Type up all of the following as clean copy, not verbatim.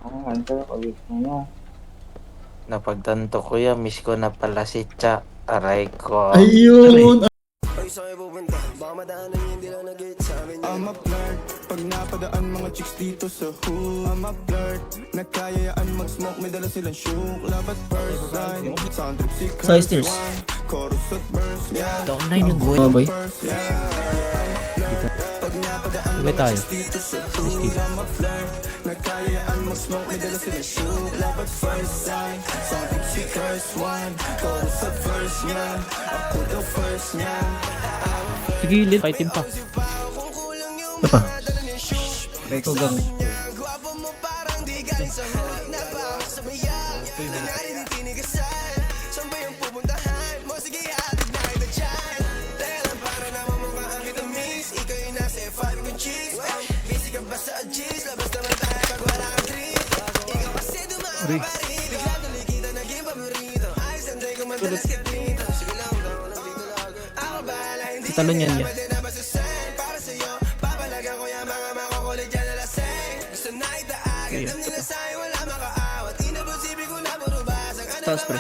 Hunter, pagit mo na. Napagtanto ko yan, miss ko na pala si Cha. Aray ko. Ayun! Ay, saan kayo pupunta? Baka madaanan yung hindi lang nag-get sa amin. I'm a flirt, pag napadaan mga chicks dito sa hood. I'm a flirt, nakayayaan mag-smoke, may dala silang shook. Love at first sight, sound trip si Size tears. chorus at verse, yeah. Taon na yung boy. Boy. Pag napadaan Uwi tayo. dito sa hood. I'm a flirt, nakayayaan mag-smoke, may dala silang shook. Love at first sight, sound trip si curse one. Chorus at verse, yeah. Ako daw first, yeah. Sige, lit. Fighting pa. Ano pa? May kugang. Si talon yan yan. Taas pre.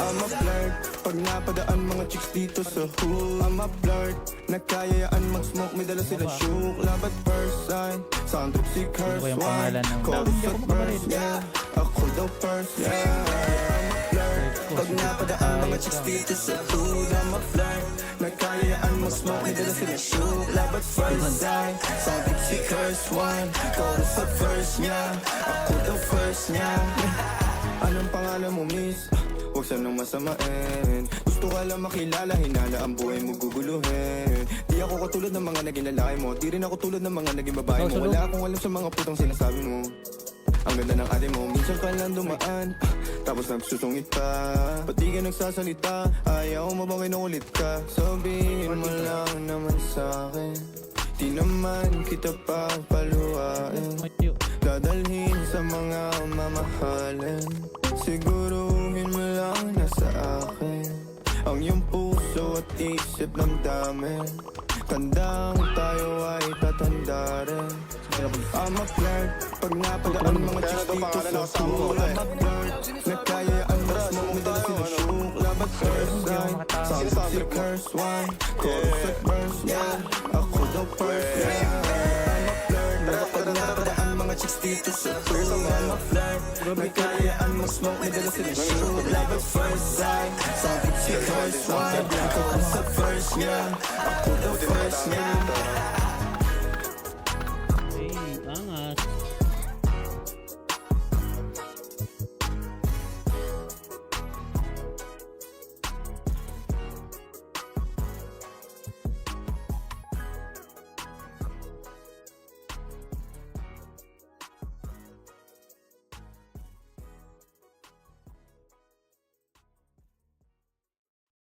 I'm a flirt, pag napadaan mga chicks dito sa hood. I'm a flirt, nakayayaan mag-smoke, may dala silang shook. Love at first sight, sound trip si curse Ano ba yung one. pangalan ng- Chorus at verse, yeah. Ako daw first, yeah. I'm a flirt, pag napadaan mga chicks dito sa hood. I'm a flirt, nakayayaan mag-smoke, may dala silang shook. Love at first sight, sound trip si curse one. Chorus at verse, yeah. Ako daw first, yeah. Anong pangalan mo, miss? Huwag sanang masamain. Gusto ka lang makilala, hinala ang buhay mo guguluhin. Di ako katulad ng mga naging lalaki mo. Di rin ako tulad ng mga naging babae mo. Wala akong alam sa mga putong sinasabi mo. Ang ganda ng ate mo, minsan ka lang dumaan, tapos nagsusungit pa. Ba't di ka nagsasalita? Ayaw mo bang kinukulit ka? Sabihin mo lang naman sa'kin, di naman kita papaluhain. Dadalhin sa mga mamahalin, siguruhin mo lang na sa akin ang iyong puso at isip ng dami. Tandang tayo ay tatanda rin. I'm a flirt, pag napadaan mga chicks dito sa school. I'm a flirt, nakayayaan mag-smoke, may dala sila shook. Love at first sight, sound si curse one. Chorus at verse, yeah. Ako daw first, yeah. I'm a flirt, pag napadaan mga chicks dito sa school. I'm a flirt, nakayayaan mag-smoke, may dala sila shook. Love at first sight, sound si curse one. Chorus at verse, yeah. Ako daw first, yeah.